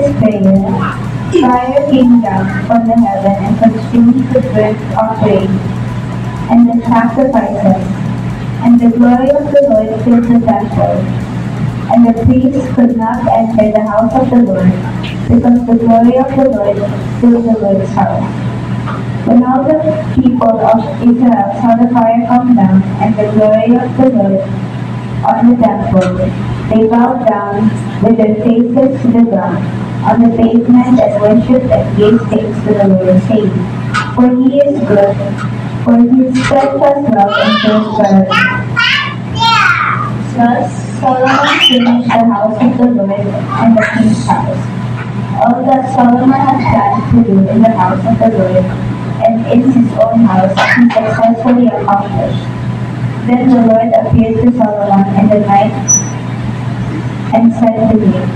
his prayer, fire came down from the heaven and consumed the burnt offering and the sacrifices, and the glory of the Lord filled the temple. And the priests could not enter the house of the Lord, because the glory of the Lord filled the Lord's house. When all the people of Israel saw the fire come down and the glory of the Lord on the temple, they bowed down with their faces to the ground on the pavement and worshipped and gave thanks to the Lord, saying, For he is good, for his steadfast love endures forever. Thus Solomon finished the house of the Lord and the king's house. All that Solomon had planned to do in the house of the Lord and in his own house he successfully accomplished. Then the Lord appeared to Solomon in the night and said to him,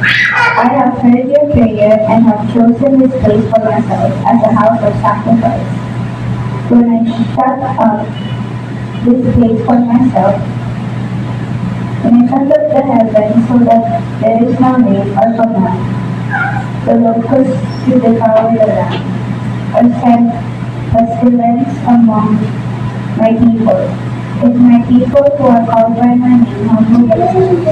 I have heard your prayer and have chosen this place for myself as a house of sacrifice. When I shut up this place for myself, when I shut up the heavens so that there is no rain or command, the locusts to devour the land, or send pestilence among my people. If my people who are called by my name humble themselves,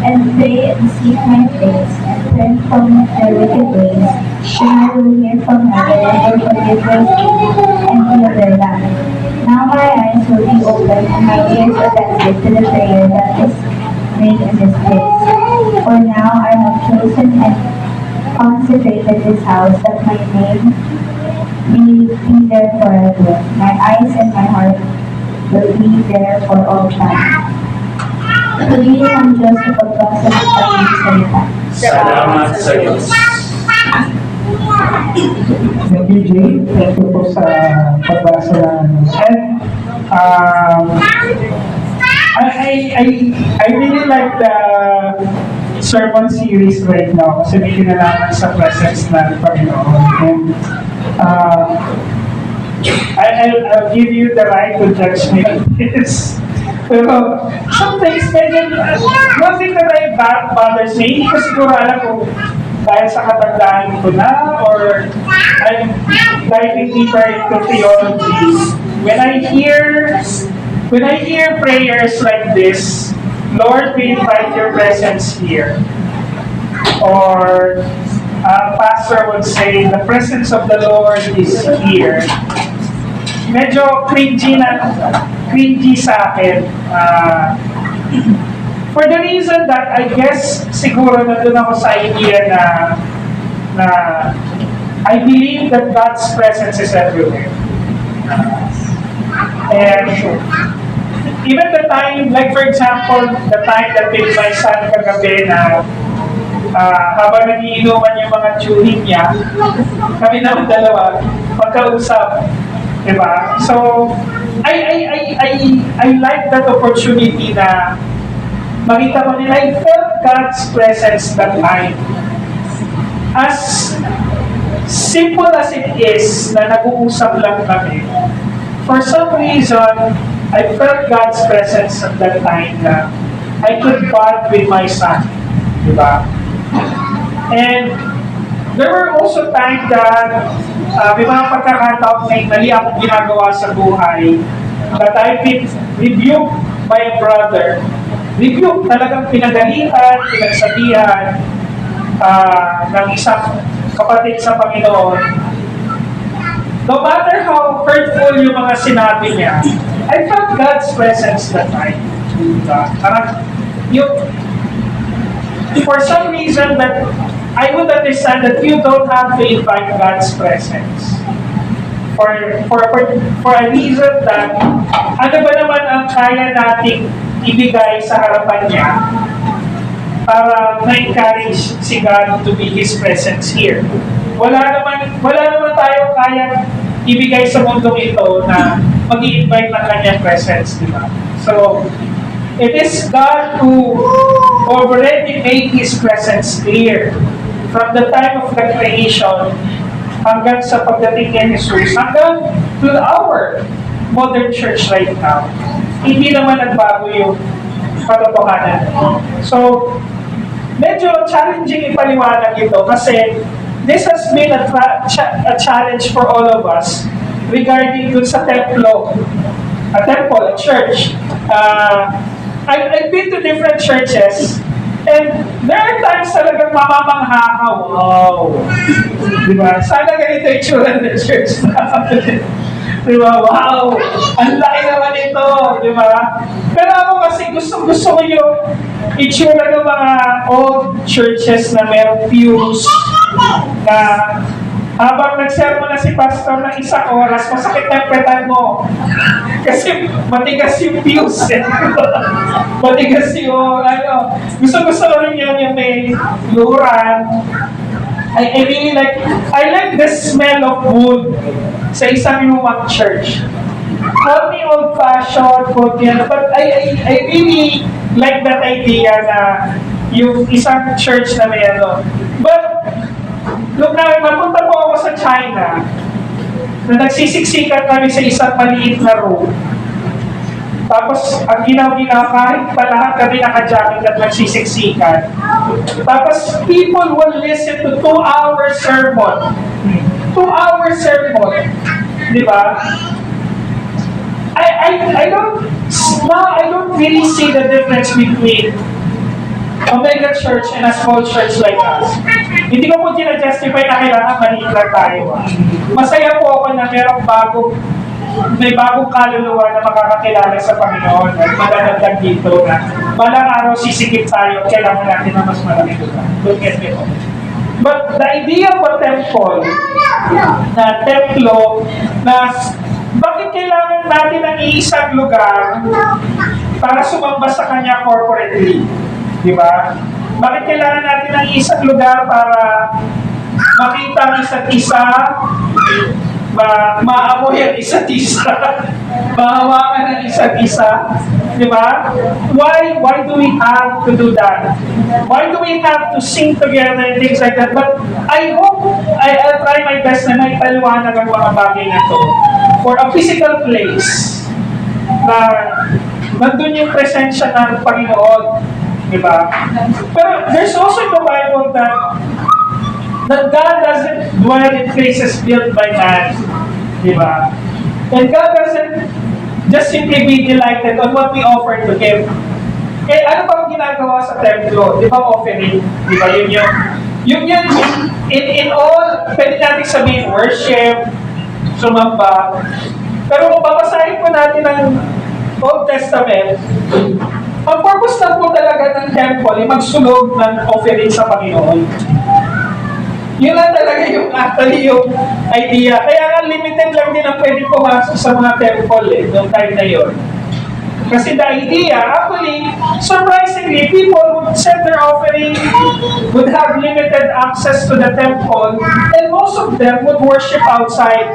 and pray and seek my face, and turn from their wicked ways, then I will hear from heaven and will forgive their sin and heal their land. Now my eyes will be open and my ears attentive to the prayer that is made in this place. For now I have chosen and consecrated this house that my name be there forever. My eyes and my heart will be there for all time. Reading from Joseph of Blessed Salita. Salamat sa Diyos. Thank you, Jay. Thank you po sa pagbasa ng and I really like the sermon series right now kasi may kinalaman sa presence ng Panginoon. And I'll give you the right to judge me on this. Pero sometimes, one thing that bothers me, hindi ko siguro alam kung dahil sa katandaan ko na or I'm diving deeper into theology. When I hear prayers like this, Lord, we invite your presence here. Or pastor would say, the presence of the Lord is here. Medyo cringy sa akin. For the reason that I guess siguro nandun ako sa idea na I believe that God's presence is everywhere. And even the time, like for example, the time that with my son kagabi na habang nagiinuman yung mga tuning niya, kami naman dalawa, magkausap. Diba? So, I like that opportunity na makita mo nila, I felt God's presence that time. As simple as it is na nag-uusap lang kami, for some reason, I felt God's presence at that time na I could bond with my son. Diba? And there were also times that may mga pagkakataon na mali akong ginagawa sa buhay that I've been rebuked by a brother. Rebuke, talagang pinagalitan, pinagsabihan ng isang kapatid sa Panginoon. No matter how hurtful yung mga sinabi niya, I felt God's presence that time. Parang, for some reason that I would understand that you don't have to invite God's presence. For a reason that ano ba naman ang kaya nating ibigay sa harapan niya para ma-encourage si God to be His presence here. Wala naman tayo kaya ibigay sa mundong ito na mag-i-invite ng kanyang presence, di ba? So, it is God who already made His presence clear. From the time of the creation hanggang sa pagdating ni Jesus, hanggang to our modern church right now, hindi naman nagbago yung katotohanan. So, medyo challenging ipaliwanag ito kasi this has been a challenge for all of us regarding dun sa templo, a church. I've been to different churches, and there are times talagang mamamangha ka, wow. Diba? Sana ganito yung tsura ng church namin. Diba? Wow! Ang laki naman ito! Diba? Pero ako kasi gusto ko yung itsura ng mga old churches na merong pews na habang nag-sermon na si pastor ng 1 oras, masakit na yung petan mo. Kasi matigas yung pews. Matigas yung, gusto ko rin yun yung may luran. I really I like the smell of wood sa isang lumang church. Call me old-fashioned, but I really like that idea na yung isang church na may But, look na, napunta po ako sa China, na nagsisiksikan kami sa isang maliit na room. Tapos, ang ginaw-ginaw, kahit pa lahat kami naka-jacket at nagsisiksikan. Tapos, people will listen to 2-hour sermon. 2-hour sermon. Di ba? I don't really see the difference between a mega church and a small church like us. Hindi ko po tina-justify na kailangan maliit lang tayo. Masaya po ako na may bagong kaluluwa na makakakilala sa Panginoon at madadagdag dito na balang araw sisikip tayo at kailangan natin na mas malaki doon. Don't get me wrong. But the idea of a temple, na templo, na bakit kailangan natin ang iisang lugar para sumamba sa Kanya corporately? Di ba? Bakit kailangan natin ang isang lugar para makita ang isa't isa, maamoy ang isa't isa, mahawakan ang isa't isa, di ba? Why do we have to do that? Why do we have to sing together and things like that? But I hope, I'll try my best na may paliwanag ang mga bagay na to for a physical place na nandun yung presensya ng Panginoon, di ba? Pero there's also in the Bible that God doesn't dwell in places built by man. Diba? And God doesn't just simply be delighted on what we offer to Him. Eh, ano bang ginagawa sa templo? Di ba offering? Di ba yun in all, pwede natin sabihin worship, sumamba. Pero kung babasahin po natin ang Old Testament, ang purpose lang po talaga ng temple ay magsulog ng offering sa Panginoon. Yun lang talaga yung idea. Kaya nga limited lang din ang pwede pumasok sa mga temple noong time na yun. Kasi the idea, actually, surprisingly, people would send their offering, would have limited access to the temple, and most of them would worship outside.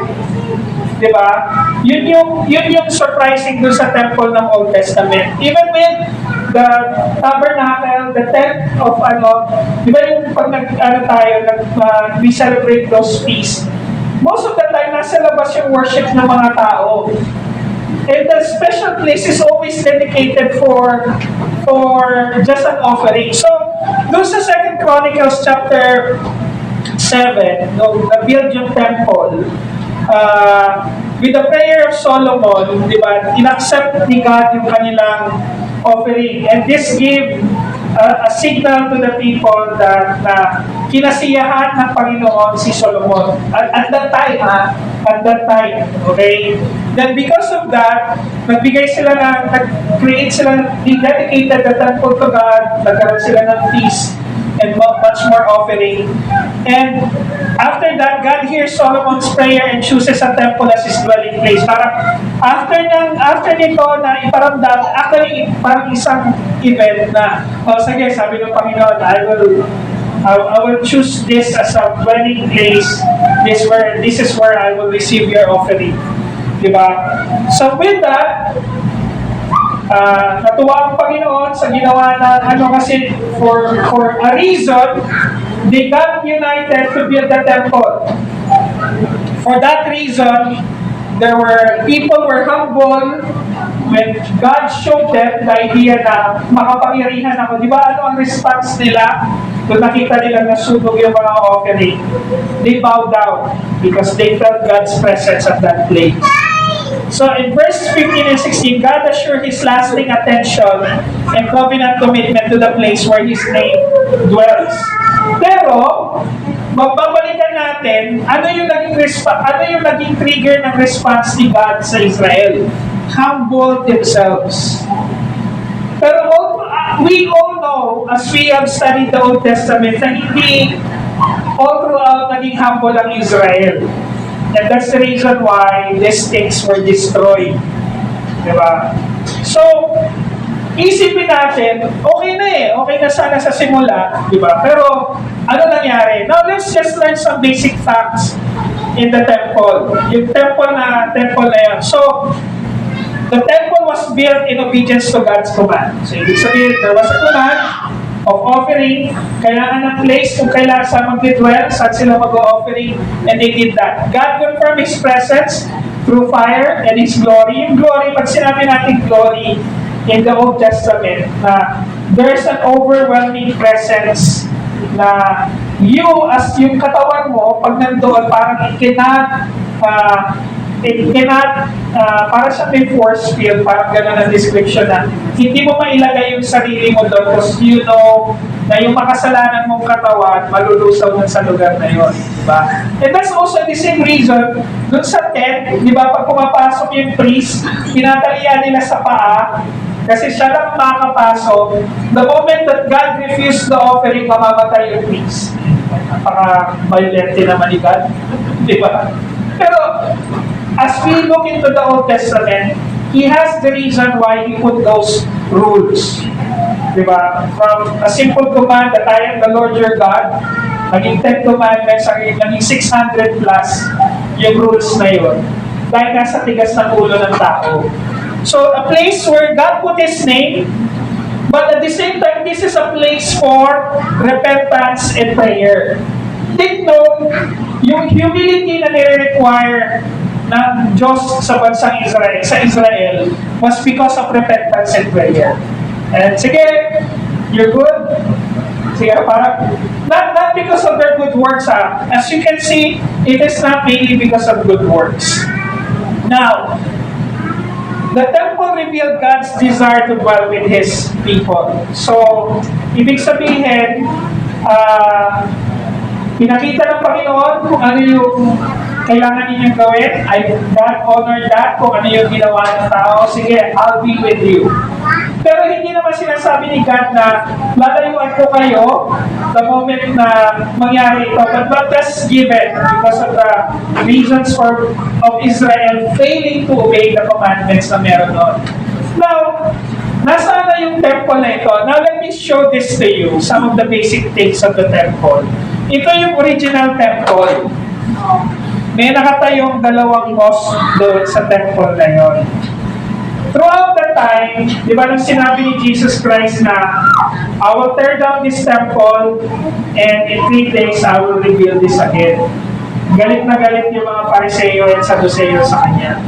Diba? Yun yung surprising dun sa temple ng Old Testament. Even with the tabernacle, the tent of di ba yung pag we celebrate those feasts, most of the time nasa labas yung worship ng mga tao. And the special place is always dedicated for just an offering. So, doon sa 2 Chronicles chapter 7, na-build yung temple, with the prayer of Solomon, di ba, inaccept ni God yung kanilang offering. And this gave a signal to the people that kinasiyahan ng Panginoon si Solomon. At that time, okay? Then because of that, nag-create sila, dedicated the temple to God, nagkaroon sila ng feast, and much more offering. And after that, God hears Solomon's prayer and chooses a temple as his dwelling place. Parang after nito na iparamdam, actually parang isang event na, sige, sabi ng Panginoon, I will choose this as a dwelling place. This is where I will receive your offering. Diba? So with that, natuwa ang Panginoon sa ginawa na kasi for a reason, they got united to build the temple. For that reason, people were humble, when God showed them the idea na makapangyarihan ako, di ba ano ang response nila? Kung nakita nila na sunog yung mga offering, they bowed down because they felt God's presence at that place. So in verse 15 and 16, God assured His lasting attention and covenant commitment to the place where His name dwells. Pero, magbabalikan natin, ano yung naging trigger ng response ni God sa Israel? Humble themselves. Pero we all know, as we have studied the Old Testament, na hindi all throughout naging humble ang Israel. And that's the reason why these things were destroyed. Diba? So, isipin natin, okay na okay na sana sa simula, diba? Pero, ano nangyari? Now, let's just learn some basic facts in the temple. Yung temple na yan. So, the temple was built in obedience to God's command. So, ibig sabihin, there was a command of offering, kailangan ng place kung kailangan sa mag-dwell, saan sila mag-offering, and they did that. God confirmed His presence through fire and His glory. Yung glory, pag sinabi natin glory in the Old Testament, na there's an overwhelming presence na you, as yung katawan mo, pag nandoon, parang para sa may force field, parang gano'n ang description na hindi mo mailagay yung sarili mo doon because you know na yung makasalanan mong katawan malulusaw dun sa lugar na yun. Diba? And that's also the same reason dun sa tent, di ba, pag pumapasok yung priest, pinatalian nila sa paa kasi siya lang makakapasok. The moment that God refused the offering, mamamatay yung priest. Napaka-violente naman ni God. Di ba? Pero as we look into the Old Testament, He has the reason why He put those rules. Diba? From a simple command that I am the Lord your God, naging 10 commandments, naging 600 plus yung rules na yun. Dahil nasa tigas ng ulo ng tao. So, a place where God put His name, but at the same time, this is a place for repentance and prayer. Take note, yung humility na nire-require ng Diyos sa bansang Israel was because of repentance and prayer. And sige, you're good. Sige, parang, not because of their good works. As you can see, it is not mainly because of good works. Now, the temple revealed God's desire to dwell with His people. So, ibig sabihin, pinakita ng Panginoon kung ano yung kailangan ninyong gawin. God honored that kung ano yung ginawa ng tao. Sige, I'll be with you. Pero hindi naman sinasabi ni God na lalayuan ko kayo the moment na mangyari ito. But not just given because of the reasons of Israel failing to obey the commandments na meron doon. Now, nasaan na yung temple na ito? Now, let me show this to you, some of the basic things of the temple. Ito yung original temple. May nakatayong 2 mosque doon sa temple na yon. Throughout the time, di ba nung sinabi ni Jesus Christ na I will tear down this temple and in 3 days I will rebuild this again. Galit na galit yung mga Pariseo at Sadduceo sa kanya.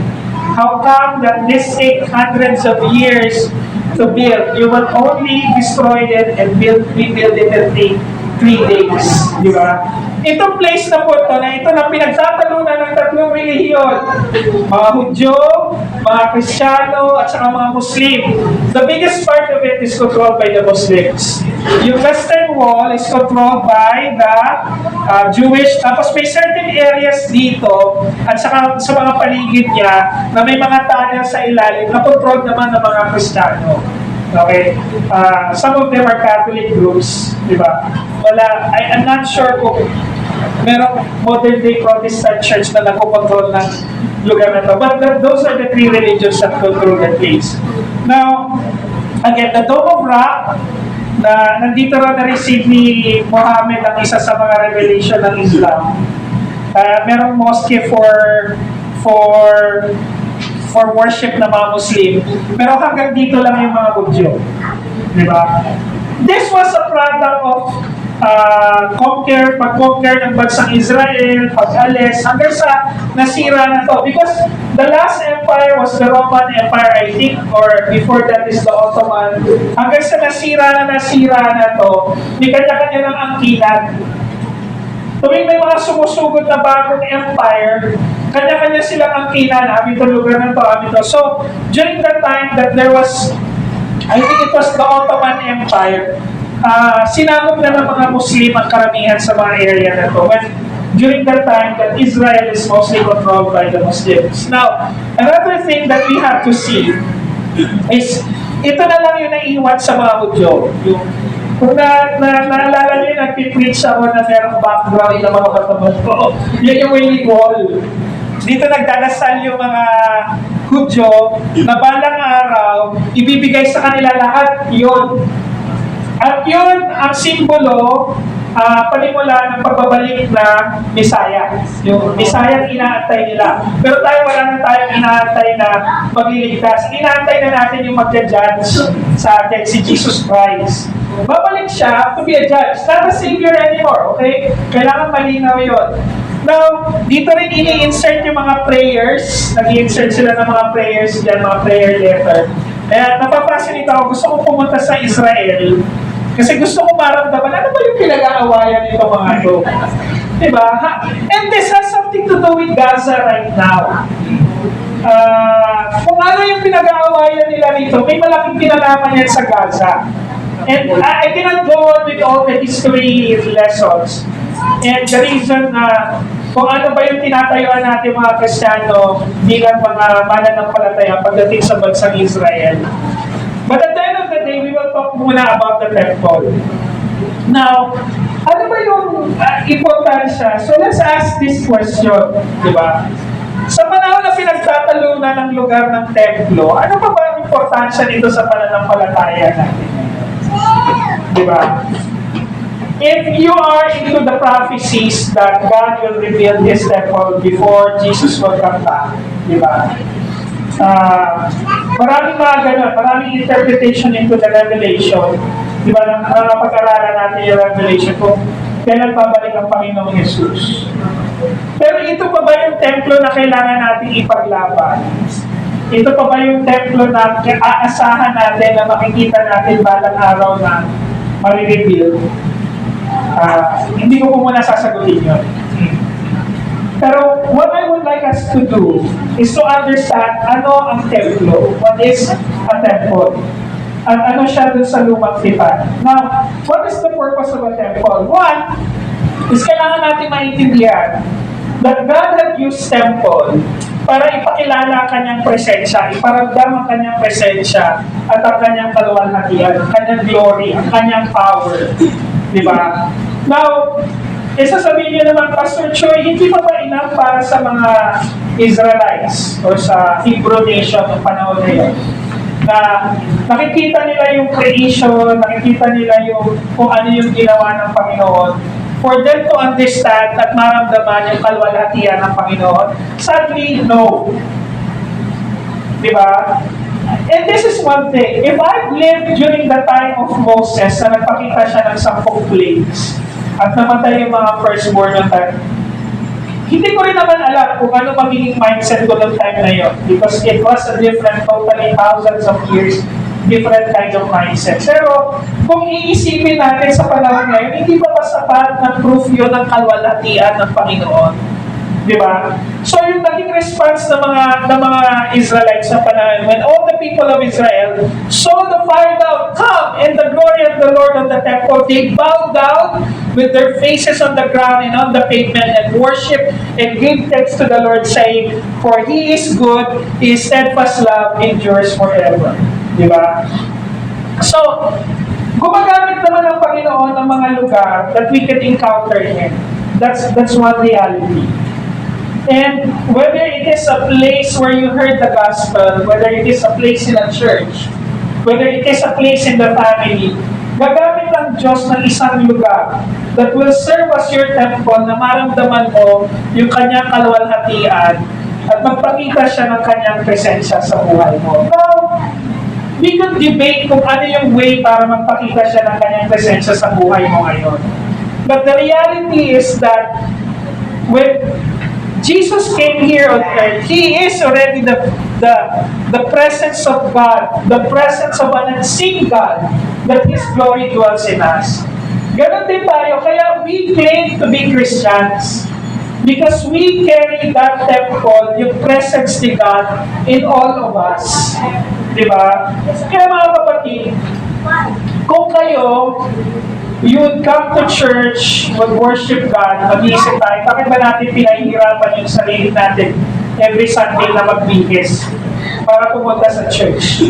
How come that this take hundreds of years to build? You will only destroy it and rebuild it in 3 days. Di ba? Itong place na po ito, na ito na pinagtatalunan ng 3 relihiyon. Mga Hudyo, mga Kristiyano, at saka mga Muslim. The biggest part of it is controlled by the Muslims. Yung Western Wall is controlled by the Jewish, tapos may certain areas dito, at saka sa mga paligid niya, na may mga tunnel sa ilalim, na controlled naman ng mga Kristiyano. Okay? Some of them are Catholic groups, di ba? I'm not sure kung merong modern day Protestant church na nagkocontrol ng lugar na to. But those are the 3 religions that control the place. Now, again, the Dome of Rock, na nandito rin na-receive ni Muhammad ang isa sa mga revelation ng Islam. Merong mosque for worship na mga Muslim. Pero hanggang dito lang yung mga Hudyo. Di ba? This was a product of pag-conquer ng bansang Israel, pag-alis, hanggang sa nasira na to. Because The last empire was the Roman Empire, I think, or before that is the Ottoman. Hanggang sa nasira na to, may kanya-kanya ng angkinan. Tuwing may mga sumusugod na bagong empire, kanya-kanya silang angkinan, amin to lugar na to, amin to. So, during the time that there was, I think it was the Ottoman Empire, sinabog na ng mga Muslim ang karamihan sa mga area na to. When, during that time that Israel is mostly controlled by the Muslims. Now, another thing that we have to see is, ito na lang yung naiwan sa mga Hudyo. Kung naalala nyo yung nag-preach ako na merong background ng mga katawan ko, yun yung Wailing Wall. Dito nagdadasal yung mga Hudyo na balang araw, ibibigay sa kanila lahat yun. At yun ang simbolo, panimula ng pagbabalik na Misaya. Yung Misaya ang inaantay nila. Pero tayo wala na tayong inaantay na magliligtas. Inaantay na natin yung magja-judge sa atin, si Jesus Christ. Babalik siya to be a judge, not a savior anymore, okay? Kailangan malinaw yun. Now, dito rin ini-insert yung mga prayers. Nag-i-insert sila ng mga prayers dyan, mga prayer letter. Kaya napapasyon ito ako, gusto ko pumunta sa Israel. Kasi gusto ko maramdaman, ano ba yung pinag-aawayan nito mga ito? Diba? And this has something to do with Gaza right now. Kung ano yung pinag-aawayan nila dito, may malaking pinalaman yan sa Gaza. And I cannot go on with all the history lessons. And the reason na kung ano ba yung tinatayuan natin mga Kristiyano bilang mga mananampalataya pagdating sa bansang Israel. But at the end of the day, we will talk muna about the temple. Now, ano ba yung importansya? So let's ask this question, di ba? Sa panahon na pinagtatalunan ng lugar ng templo, ano pa ba ang importansya nito sa pananampalataya natin? Di ba? If you are into the prophecies that God will reveal His temple before Jesus will come back, di ba? Maraming mga ganun, maraming interpretation into the Revelation. Di ba, napag-aralan natin yung Revelation kung kailan babalik ang Panginoong Jesus. Pero ito pa ba yung templo na kailangan natin ipaglaban? Ito pa ba yung templo na aasahan natin na makikita natin balang araw na marireveal? Hindi ko po muna sasagutin yun. Pero what I would like us to do is to understand ano ang templo, what is a temple, at ano siya dun sa lumang tipan. Now, what is the purpose of a temple? One, is kailangan natin maintindihan that God had used temple para ipakilala ang kanyang presensya, iparamdam ang kanyang presensya at ang kanyang kaluwalhatian, ang kanyang glory, ang kanyang power. Diba? Now, sasabihin niyo naman, Pastor Choi, hindi pa ba enough para sa mga Israelites o sa Hebrew nation ng panahon na yun? Na nakikita nila yung creation, nakikita nila yung kung ano yung ginawa ng Panginoon. For them to understand at maramdaman yung kalwalhatian ng Panginoon, sadly, no. Diba? And this is one thing. If I've lived during the time of Moses na nagpakita siya ng 10 plagues at namatay yung mga firstborn ng time, hindi ko rin naman alam kung ano magiging mindset ko ng time na yun. Because it was a different, totally thousands of years, different kind of mindset. Pero kung iisipin natin sa panahon ngayon, hindi ba sapat na proof yun ng kalwalhatian ng Panginoon? Di ba? So yung naging response ng mga Israelites sa panahon, when all the people of Israel saw the fire down come in the glory of the Lord of the temple, they bowed down with their faces on the ground and on the pavement and worship and give thanks to the Lord, saying, for He is good, His steadfast love endures forever. Di ba? So, gumagamit naman ng Panginoon ng mga lugar that we can encounter Him. That's one reality. And whether it is a place where you heard the gospel, whether it is a place in a church, whether it is a place in the family, gagamit ang Diyos ng isang lugar that will serve as your temple na maramdaman mo yung kanyang kaluwalhatian at magpakita siya ng kanyang presensya sa buhay mo. Now, we could debate kung ano yung way para magpakita siya ng kanyang presensya sa buhay mo ngayon. But the reality is that when Jesus came here on earth, He is already the presence of God, the presence of an unseen God, that His glory dwells in us. Ganon din tayo, kaya we claim to be Christians. Because we carry that temple, yung presence ni God in all of us. Diba? Kaya mga kapatid, kung kayo, you would come to church, would worship God, mag-iisip tayo, bakit ba natin pinahihirapan yung sarili natin every Sunday na magbihis para pumunta sa church?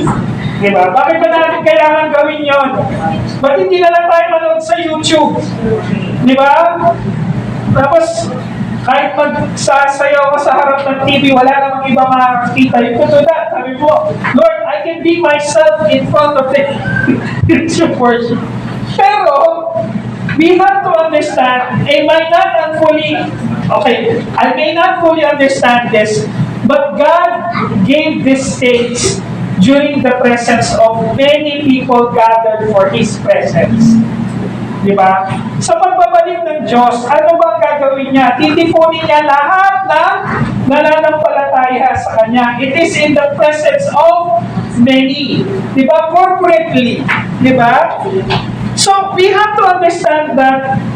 Diba? Bakit ba natin kailangan gawin yon? Ba't hindi na lang tayo manood sa YouTube? Diba? Tapos, kahit magsasayaw ka sa harap ng TV, wala namang iba makakita. You could do that. Sabi mo, Lord, I can be myself in front of the YouTube worship. Pero, we have to understand, I may not fully understand this, but God gave this stage during the presence of many people gathered for His presence. Diba? Sa pagbabalik ng Diyos, ano bang gagawin niya? Titipunin niya lahat ng nananampalataya sa Kanya. It is in the presence of many. Diba? Corporately. Diba? So, we have to understand that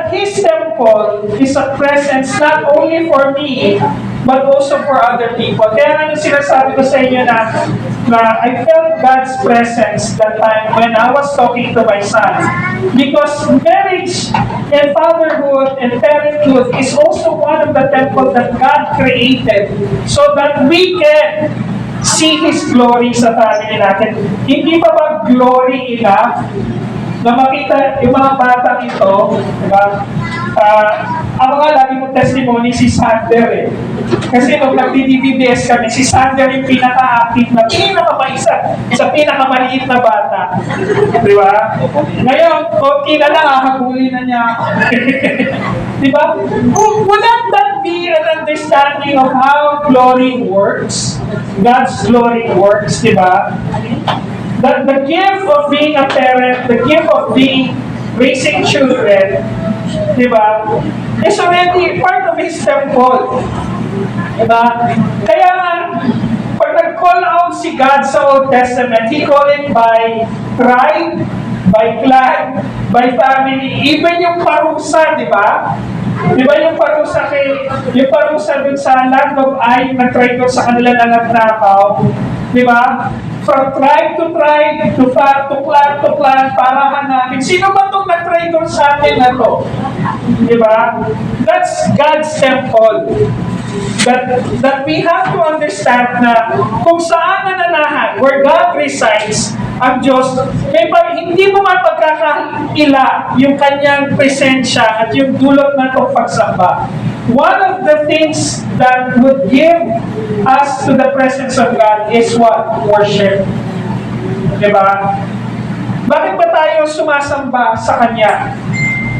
His temple is a presence not only for me, but also for other people. Kaya nga yung sinasabi ko sa inyo na I felt God's presence that time when I was talking to my son. Because marriage and fatherhood and parenthood is also one of the temples that God created so that we can see His glory sa family natin. Hindi pa ba glory enough na makita yung mga batang ito, diba? Ako nga lagi mong testimony si Sander eh. Kasi nung nag-DDBS kami, si Sander yung pinaka-active na pinaka-maisa sa pinaka-maliit na bata. Diba? Ngayon, okay na lang, hahabulin na niya ako. Diba? Would that be an understanding of how glory works? God's glory works, diba? The gift of being a parent, the gift of raising children, diba, is already part of His temple. Diba? Kaya nga, pag nag-call out si God sa Old Testament, He called it by tribe, by clan, by family, even yung parusa, diba? Diba yung parusa dun sa land of Ai, nag-try ko sa kanila na nagnakaw, diba? From tribe to tribe, to clan, para hanapin. Sino ba itong nag-traitor sa atin na to? Diba? That's God's temple. That we have to understand na kung saan nananahan, where God resides, ang Diyos, hindi mo mapagkakaila yung Kanyang presensya at yung dulot na itong pagsamba. One of the things that would give us to the presence of God is what? Worship. Diba? Bakit ba tayo sumasamba sa Kanya?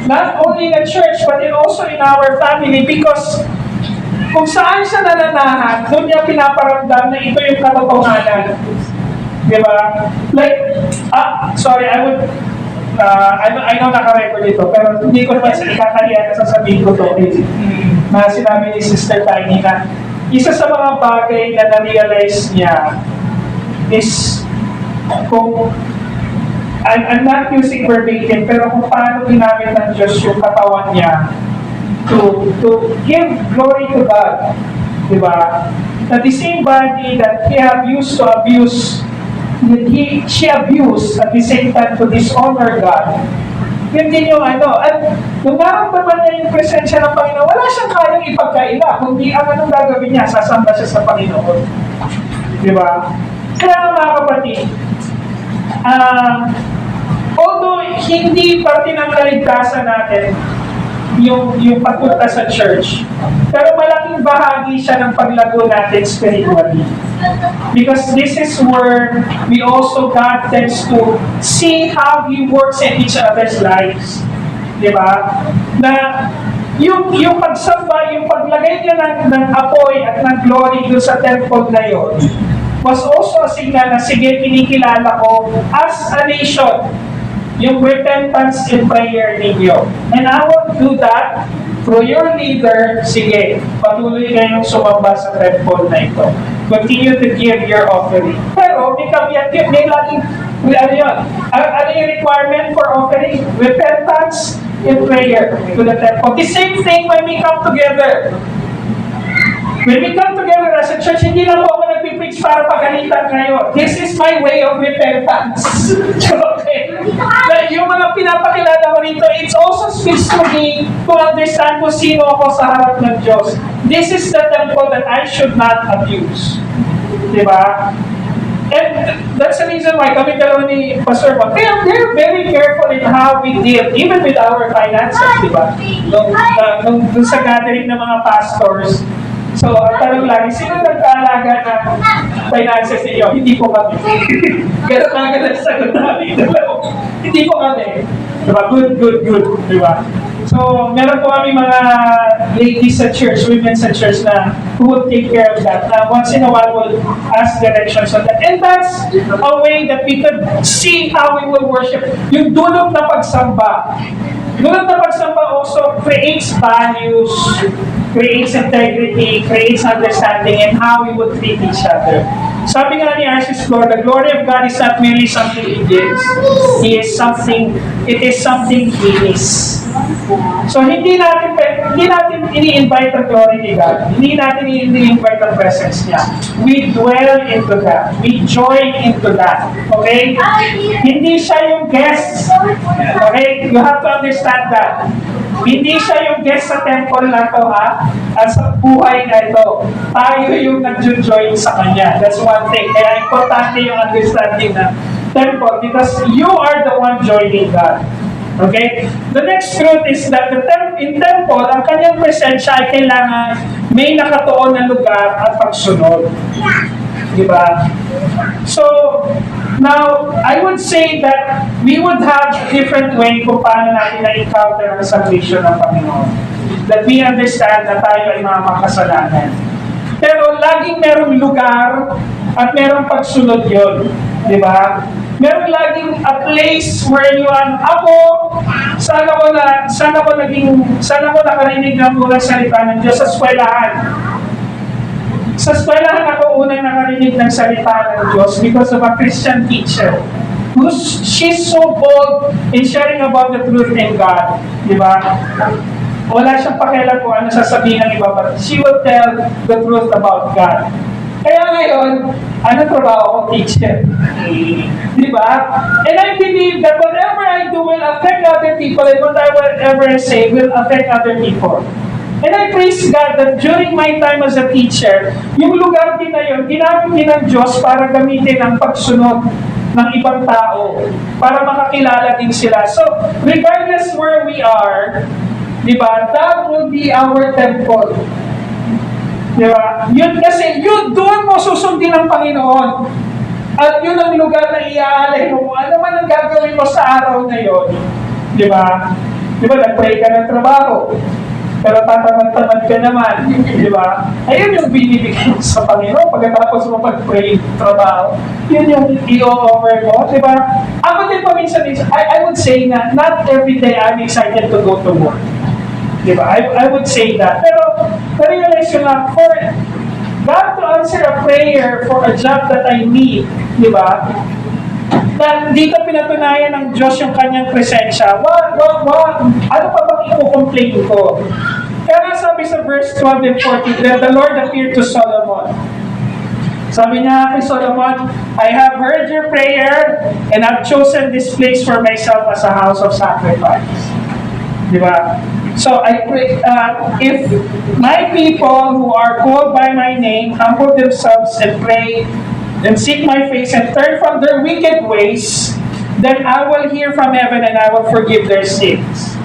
Not only in the church, but also in our family, because kung saan siya nananahan, doon niya pinaparamdam na ito yung katotohanan. Diba? Like, I know naka-record ito, pero hindi ko naman ikakalian na sasabihin ko to. Na sinabi ni Sister Tiny na isa sa mga bagay na na-realize niya is kung I'm not using verbatim, pero kung paano ginamit ng Diyos yung katawan niya to give glory to God. Diba? That the same body that He have used to abuse, she abused at the same time to dishonor God. Yun din yung at nung naramdaman niya yung presensya ng Panginoon, wala siyang kayang ipagkaila, kundi ang anong gagawin niya, sasamba siya sa Panginoon. Diba? Kaya mga kapatid, although hindi parte ng kaligtasan natin yung pagpunta sa church, pero malaking bahagi siya ng paglago natin spiritually. Because this is where God tends to see how He works in each other's lives. Diba? Na yung pagsamba, yung paglagay niya ng apoy at ng glory doon sa temple na yun, was also a signal na sige, kinikilala ko as a nation yung repentance and prayer ninyo. And I will do that through your leader. Sige, patuloy kayong sumamba sa temple na ito. Continue to give your offering. Pero may caveat yun, may laging, ano yun? Ano yung requirement for offering? Repentance and prayer to the temple. The same thing when we come together. When we come together as a church, hindi lang po ako nagpipreach para pagalitan kayo. This is my way of repentance. Okay? Yung mga pinapakilala ko rito, it's also speaks to me to understand kung sino ako sa harap ng Diyos. This is the temple that I should not abuse. Diba? And that's the reason why kami dalawa ni Pastor Bob, they're very careful in how we deal, even with our finances, diba? Nung sa gathering ng mga pastors, so, ang tanong lagi, sino nagkaalaga ng finances ninyo? Hindi po kami. Ganun agad ang sagot namin. Hindi po kami. Diba? Good. Diba? So, meron po kami mga ladies sa church, women sa church na who will take care of that. Na once in a while, will ask directions on that. And that's a way that we could see how we will worship. Yung dulog na pagsamba. Dulog na pagsamba also creates values, creates integrity, creates understanding, and how we would treat each other. Sabi nga ni R.C. Sproul, the glory of God is not merely something He gives. It is something He is. So hindi natin ini-invite ang glory ni God. Hindi natin ini-invite ang presence niya. We dwell into that. We join into that. Okay? Hindi siya yung guest. Okay? You have to understand that. Hindi siya yung guest sa temple na to, ha? At sa buhay na ito. Tayo yung nag-join sa Kanya. That's one thing. Kaya importante yung understanding na temple because you are the one joining God. Okay? The next truth is that in temple, ang kanyang presensya ay kailangan may nakatuon na lugar at pagsunod. Diba? So, now, I would say that we would have a different way kung paano natin na-encounter ang salvation ng Panginoon. That we understand na tayo ay mga makasalanan. Pero laging merong lugar at merong pagsunod yun. Diba? Meron laging a place where you are. Ako, saan ako nakarinig ng unang salita ng Diyos sa eskwelahan. Sa eskwelahan ako unang nakarinig ng salita ng Diyos because of a Christian teacher. She's so bold in sharing about the truth in God. Diba? Wala siyang pakialam kung ano sasabihin ng iba, but she will tell the truth about God. Kaya ngayon, ano trabaho ko? Teacher. Diba? And I believe that whatever I do will affect other people and whatever I say will affect other people. And I praise God that during my time as a teacher, yung lugar din na yun, ginamit din ng Diyos para gamitin ang pagsunod ng ibang tao para makakilala din sila. So, regardless where we are, diba, that will be our temple. Diba? Yun kasi, yun doon mo susundin ng Panginoon. At yun ang lugar na iaalay mo. Ano man ang gagawin mo sa araw na yun. Diba? Diba, nag-pray ka ng trabaho. Pero tatamad-tamad ka naman. Diba? Ayun yung binibigay mo sa Panginoon. Pagkatapos mo pag-pray trabaho, yun yung i-offer mo. Diba? Ako din paminsan, I would say na not every day I'm excited to go to work. Diba? I would say that. Pero, realize yun lang, for God to answer a prayer for a job that I need, diba? Na dito pinatunayan ng Diyos yung kanyang presensya. Ano pa bang i-complain ko? Kaya nga sabi sa verse 12 and 14, that the Lord appeared to Solomon. Sabi niya kay Solomon, I have heard your prayer and I've chosen this place for myself as a house of sacrifice. Diba? So I pray, if my people who are called by my name humble themselves and pray and seek my face and turn from their wicked ways, then I will hear from heaven and I will forgive their sins.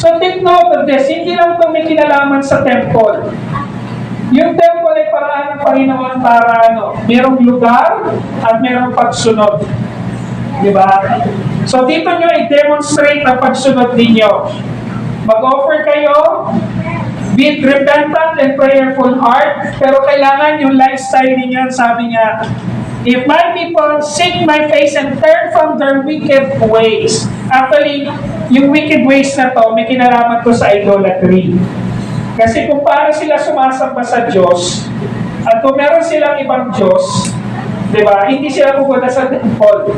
So take note of this. Hindi lang ito may kinalaman sa temple. Yung temple ay paraan ng Panginoon para merong lugar at merong pagsunod. Diba? So dito nyo i-demonstrate ang pagsunod ninyo. Mag-offer kayo with repentant and prayerful heart, pero kailangan yung lifestyle ninyo, sabi niya, If my people seek my face and turn from their wicked ways. Actually, yung wicked ways na to, may kinalaman to sa idolatry. Kasi kung paano sila sumasamba sa Diyos, at kung meron silang ibang Diyos, di ba, hindi sila pupunta sa temple.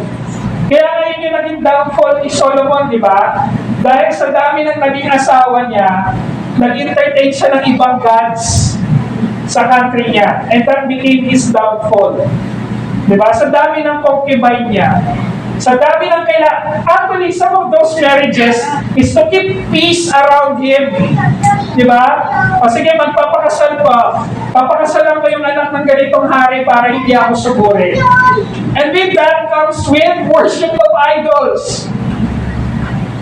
Kaya ngayon yung naging downfall ni Solomon, di ba? Dahil sa dami ng naging asawa niya, nag-entertain siya ng ibang gods sa country niya. And that became his downfall. Diba? Sa dami ng concubine niya, sa dami ng actually, some of those marriages is to keep peace around him. Diba? O sige, magpapakasal pa. Papakasalan ko yung anak ng ganitong hari para hindi ako sugurin. And with that comes with worship of idols.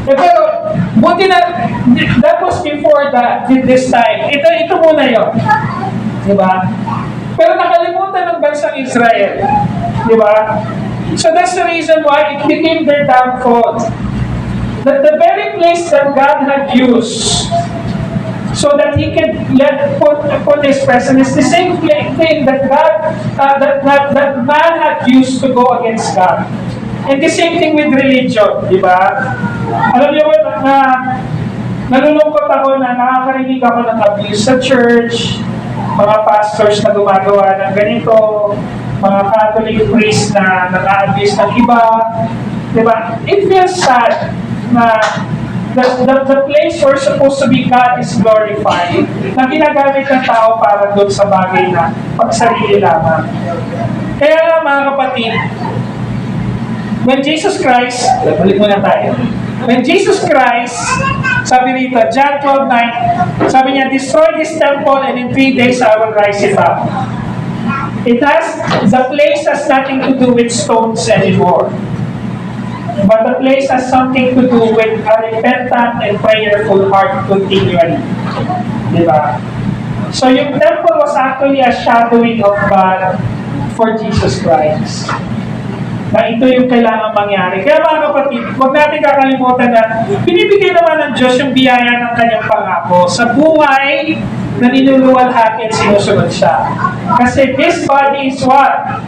Pero, buti na, that was before that, this time. Ito muna yun. Diba? Pero nakalimutan ng bansang Israel. Diba? So that's the reason why it became their downfall. That the very place that God had used so that He can put His presence is the same thing that that man had used to go against God. And the same thing with religion, di ba? Alam niyo ba na nalulungkot ako na nakakarinig ako ng abuse sa church, mga pastors na gumagawa ng ganito, mga Catholic priest na naka-abuse ng iba. Diba? It feels sad na the place where supposed to be God is glorified, na ginagamit ng tao para doon sa bagay na pagsarili lamang. Kaya nga mga kapatid, when Jesus Christ, balik muna tayo. When Jesus Christ, sabi rito, John 12:9, sabi niya, destroy this temple and in 3 days I will rise it up. The place has nothing to do with stones anymore. But the place has something to do with a repentant and prayerful heart continually. Diba? So yung temple was actually a shadowing of God for Jesus Christ. Na ito yung kailangan mangyari. Kaya mga kapatid, huwag natin kakalimutan na binibigay naman ng Diyos yung biyaya ng kanyang pangako sa buhay na ninuluwalhati at sinusunod siya. Kasi this body is what?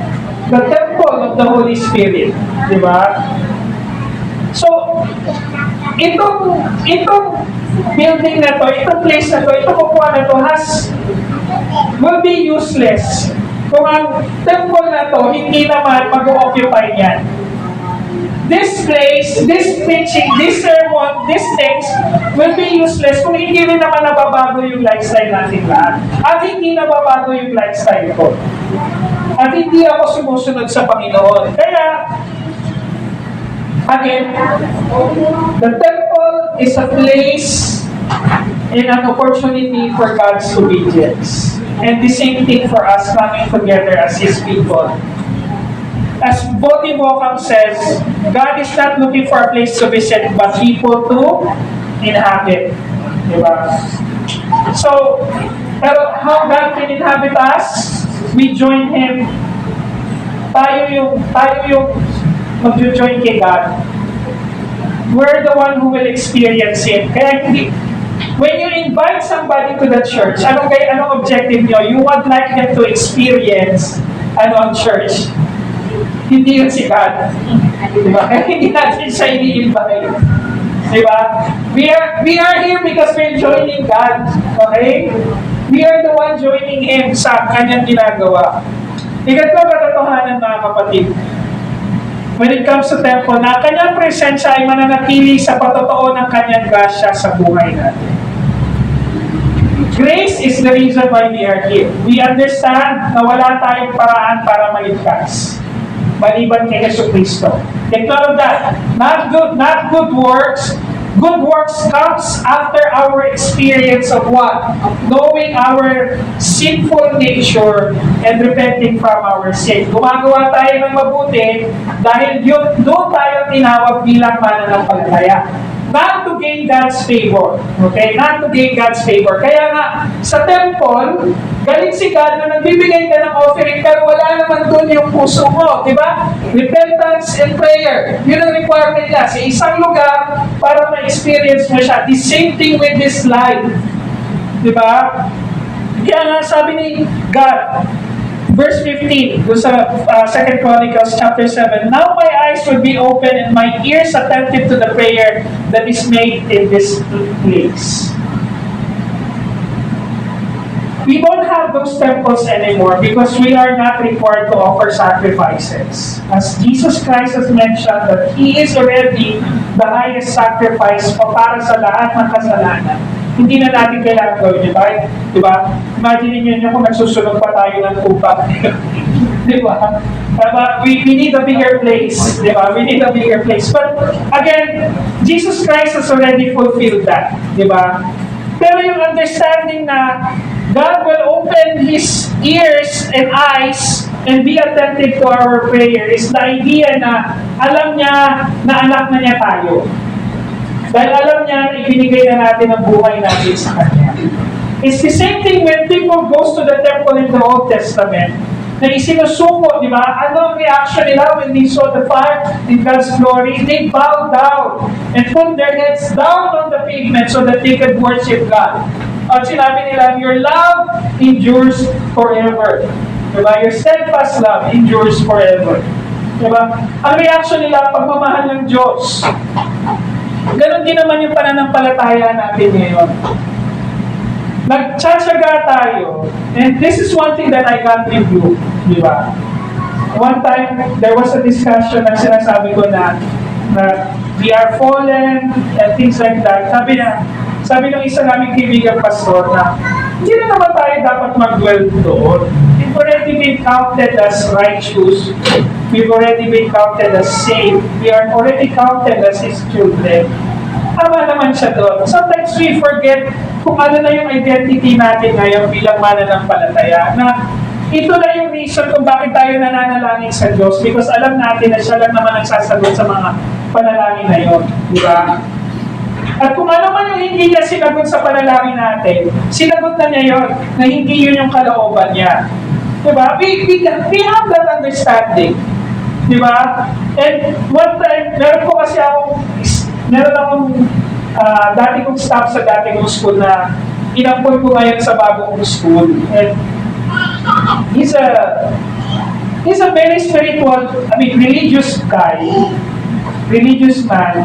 The temple of the Holy Spirit. Di ba? So, itong building na to, itong place na to, itong kukuha na to will be useless kung ang temple na to, hindi naman mag-occupy niyan. This place, this preaching, this sermon, these things will be useless kung hindi rin naman nababago yung lifestyle natin lahat. At hindi nababago yung lifestyle ko. At hindi ako sumusunod sa Panginoon. Kaya, again, the temple is a place and an opportunity for God's obedience. And the same thing for us coming together as His people. As Voddie Baucham says, God is not looking for a place to visit, but people to inhabit. Diba? So, pero how God can inhabit us? We join Him. Tayo yung mag-join kay God. We're the one who will experience Him. Kaya when you invite somebody to the church, anong objective nyo? You would like them to experience ang church. Hindi yun si God. Diba? Kaya hindi natin siya ini-invite. Diba? We are here because we're joining God. Okay? We are the one joining Him sa kanyang ginagawa. Ikatlo katotohanan mga kapatid. When it comes to temple, na kanyang presensya ay mananatili sa patotoo ng kanyang grasya sa buhay natin. Grace is the reason why we are here. We understand na wala tayong paraan para maligtas, maliban kay Jesucristo. Take note of that. Not good works. Good works comes after our experience of what? Knowing our sinful nature and repenting from our sin. Gumagawa tayo ng mabuti dahil doon tayo tinawag bilang mananampalataya. Not to gain God's favor. Okay? Not to gain God's favor. Kaya nga, sa temple, galing si God na nagbibigay ka ng offering pero wala naman doon yung puso mo. Diba? Repentance and prayer. Yun ang requirement niya. Sa isang lugar, para ma-experience mo siya. The same thing with this life. Diba? Kaya nga sabi ni God, verse 15, doon sa 2 Chronicles chapter 7, now my eyes would be open and my ears attentive to the prayer that is made in this place. We don't have those temples anymore because we are not required to offer sacrifices. As Jesus Christ has mentioned that He is already the highest sacrifice para sa lahat ng kasalanan. Hindi na natin kailangan gawin, di ba? Di ba? Imagine niyo kung nagsusunog pa tayo ng tupa. Di ba? We need a bigger place. Di ba? We need a bigger place. But again, Jesus Christ has already fulfilled that. Di ba? Pero yung understanding na God will open His ears and eyes and be attentive to our prayer is the idea na alam niya na anak na niya tayo. Dahil alam niya na ibinigay na natin ang buhay natin sa Kanya. It's the same thing when people goes to the temple in the Old Testament na isinusuko, di ba? Ano ang reaction nila when they saw the fire in God's glory? They bowed down and put their heads down on the pavement so that they could worship God. At sinabi nila, your love endures forever. Diba? Your steadfast love endures forever. Diba? Ang reaction nila, pagmamahal ng Diyos. Ganon din naman yung pananampalataya natin ngayon. Nagtsatsaga tayo, and this is one thing that I can't review. Diba? One time, there was a discussion na sinasabi ko na we are fallen and things like that. Sabi ng isa naming kaibigan pastor na hindi na naman tayo dapat mag-dwell doon. We've already been counted as righteous. We've already been counted as saved. We are already counted as His children. Tama naman siya doon. Sometimes we forget kung ano na yung identity natin ngayon bilang mananampalataya. Na ito na yung reason kung bakit tayo nananalangin sa Diyos because alam natin na siya lang naman ang sasagot sa mga panalangin na yun. Di ba? At kung ano man yung hindi niya sinagot sa panalangin natin, sinagot na niya yun, na hindi yun yung kalooban niya. Diba? We have that understanding. Diba? And one time, meron akong dati kong staff sa dati kong school na inampun ko ngayon sa bagong school. And he's a very spiritual, religious guy, religious man,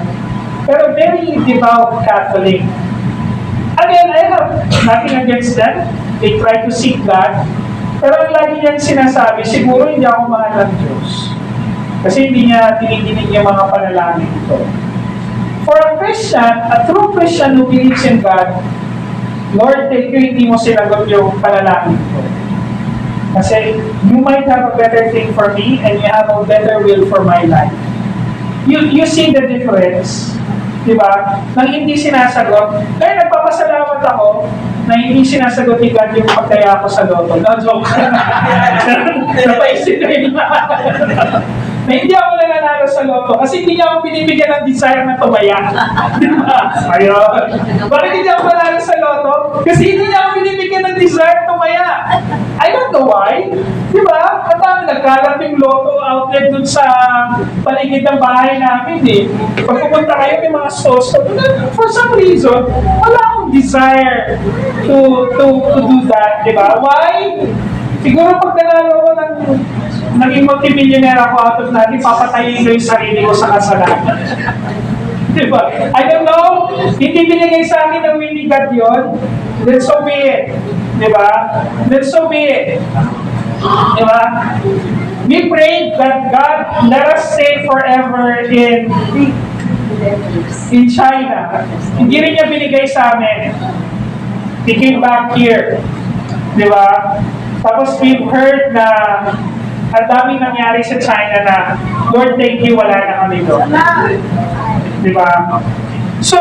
pero very devout Catholic. Again, I have nothing against them. They try to seek God. Pero ang lagi niyang sinasabi, siguro hindi ako mahal ng Diyos. Kasi hindi niya tiniginig yung mga panalangin ito. For a Christian, a true Christian who believes in God, Lord, thank you, hindi mo sinagot yung panalangin ito. Kasi you might have a better thing for me and you have a better will for my life. You see the difference. Diba? Nang hindi sinasagot, kaya nagpapasalamat ako na hindi sinasagot ni God yung pagkaya ako sa loto. No, joke. Napaisip ko yun. Na hindi ako nananalo sa loto kasi hindi niya ako binibigyan ng desire na tumaya. Diba? Ayun. Bakit hindi ako nanalo sa loto? Kasi hindi niya ako binibigyan ng desire tumaya. I don't know why. Diba? At nagkalat yung loto outlet dun sa paligid ng bahay namin eh. Pag pupunta kayo may mga stores, for some reason, wala akong desire to do that. Diba? Why? Siguro pag nanalo ko ng naging multimillionaire ako out of natin, papatayin ko yung sarili ko sa kasalanan. Diba? I don't know. Hindi binigay sa akin ng will ni God yun. Then so be it. Diba? Then so be it. Diba? We prayed that God let us stay forever in China. Hindi rin niya binigay sa amin. We came back here. Diba? Tapos we've heard na ang daming nangyari sa China na Lord, thank you, wala na kami doon. Diba? So,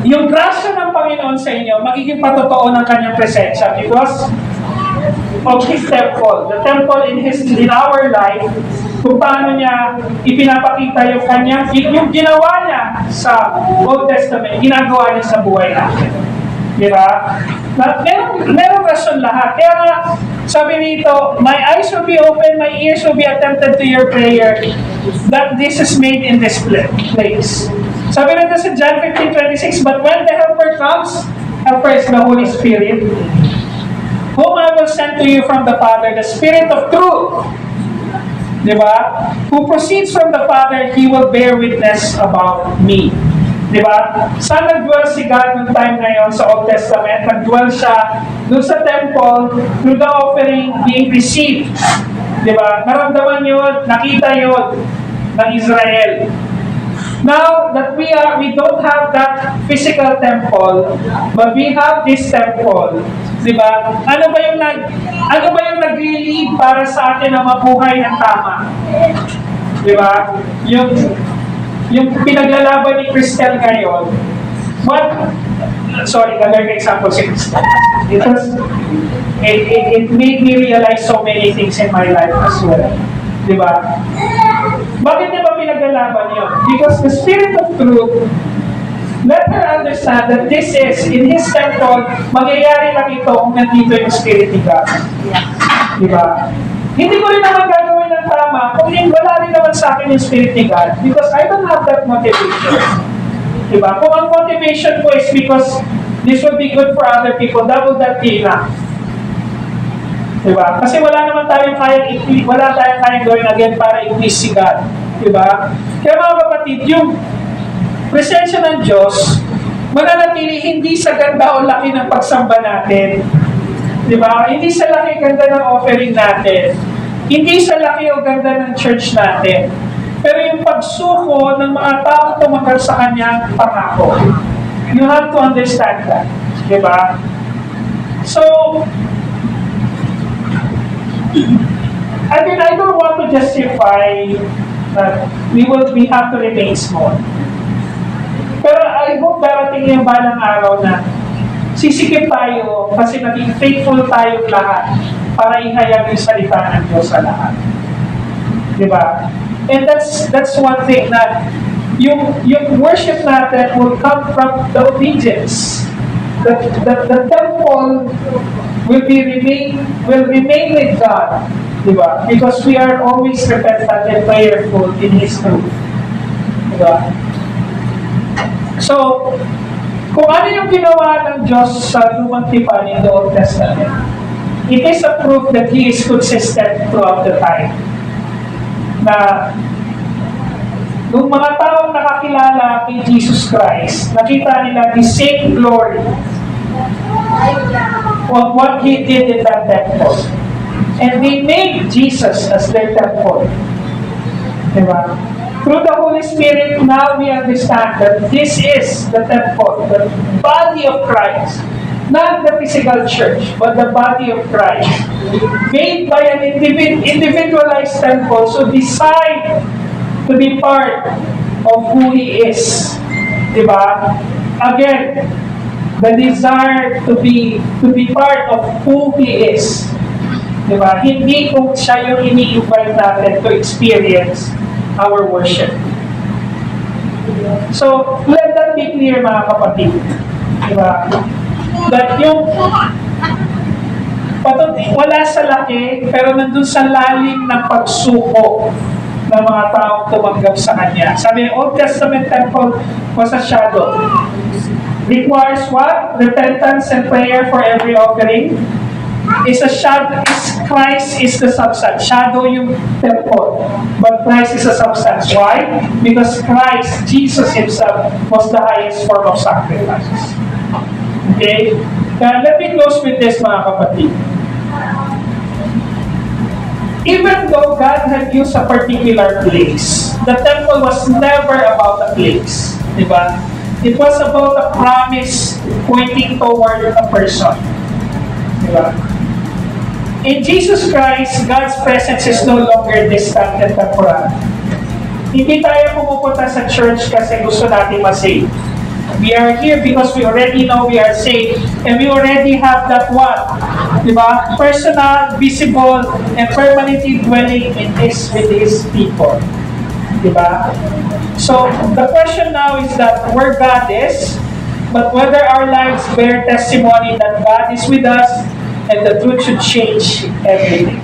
yung grasya ng Panginoon sa inyo, magiging patotoo ng kanyang presensya because of His temple. The temple in our life, kung paano niya ipinapakita yung kanyang, yung ginawa niya sa Old Testament, ginagawa niya sa buhay natin. Diba? Merong rason lahat. Kaya nga, sabi nito, my eyes will be open, my ears will be attentive to your prayer, that this is made in this place. Sabi nito sa John 15:26, but when the Helper comes, Helper is the Holy Spirit, whom I will send to you from the Father, the Spirit of truth. Diba? Who proceeds from the Father, He will bear witness about me. Diba? Saan nag-dwell si God noong time na yon sa Old Testament? Nag-dwell siya doon sa temple through the offering being received. Diba? Naramdaman yun, nakita yun ng Israel. Now that we don't have that physical temple, but we have this temple. Diba? Ano ba yung nag-lead para sa atin na mabuhay ng tama? Diba? Yung pinaglalaban ni Cristel ngayon, another example si Cristel. It made me realize so many things in my life as well. Diba? Bakit niya ba pinaglalaban yun? Because the Spirit of Truth, let her understand that this is, in His temple, mangyayari lang ito kung nandito yung Spirit ni God. Diba? Hindi ko rin naman gagawin ng tama kung wala rin naman sa akin yung Spirit ni God because I don't have that motivation. Diba? Kung ang motivation ko is because this will be good for other people, that would not be enough. Diba? Kasi wala tayong kayang gawin again para i-please si God. Diba? Kaya mga kapatid, yung presensya ng Diyos, mananatili hindi sa ganda o laki ng pagsamba natin. Diba? Hindi sa laki ganda ng offering natin. Hindi sa laki o ganda ng church natin. Pero yung pagsuko ng mga taong tumagal sa kanyang pangako. You have to understand that. Diba? So, I don't want to justify that we have to remain small. Pero I hope darating yung balang araw na sisikip tayo kasi naging faithful tayong lahat para ihayag yung salita ng Diyos sa lahat. Diba? And that's one thing na yung worship natin will come from the obedience. The temple will remain with God. Diba? Because we are always repentant and prayerful in His truth. Diba? So, kung ano yung ginawa ng Diyos sa lumang tipan in the Old Testament, it is a proof that He is consistent throughout the time. Na, nung mga taong nakakilala kay Jesus Christ, nakita nila the same glory of what He did in that temple. And they made Jesus as their temple. Diba? Through the Holy Spirit, now we understand that this is the temple, the body of Christ. Not the physical church, but the body of Christ. Made by an individualized temple, so decide to be part of who He is. Diba? Again, the desire to be part of who He is. Diba? Hindi kung siya yung ini-invite natin to experience our worship. So, let that be clear mga kapatid. Diba? That yung wala sa laki, pero nandun sa lalim ng pagsuko ng mga taong tumanggap sa Kanya. Sabi, Old Testament temple was a shadow. Requires what? Repentance and prayer for every offering. Is a shadow. Christ is the substance. Shadow yung temple. But Christ is a substance. Why? Because Christ, Jesus Himself, was the highest form of sacrifice. Okay? Now, let me close with this, mga kapatid. Even though God had used a particular place, the temple was never about a place. Diba? It was about a promise pointing toward a person. Diba? In Jesus Christ, God's presence is no longer distant and temporal. Hindi tayo pumupunta sa church kasi gusto natin ma-save. We are here because we already know we are saved and we already have that what? Diba? Personal, visible, and permanently dwelling with His people. Diba? So, the question now is that where God is, but whether our lives bear testimony that God is with us and the truth should change everything.